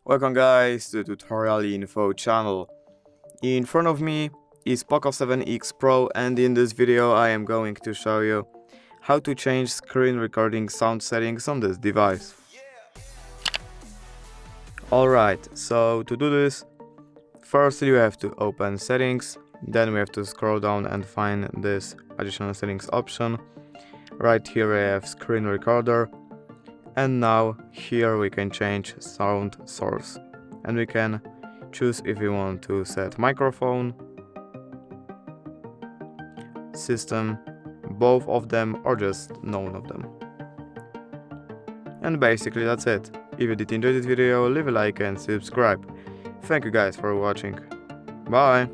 Welcome guys to the tutorial info channel. In front of me is POCO X7 Pro, and in this video I am going to show you how to change screen recording sound settings on this device. Alright, so to do this, first you have to open settings, then we have to scroll down and find this additional settings option. Right here I have screen recorder. And now here we can change sound source, and we can choose if we want to set microphone, system, both of them, or just none of them. And basically that's it. If you did enjoy this video, leave a like and subscribe. Thank you guys for watching. Bye!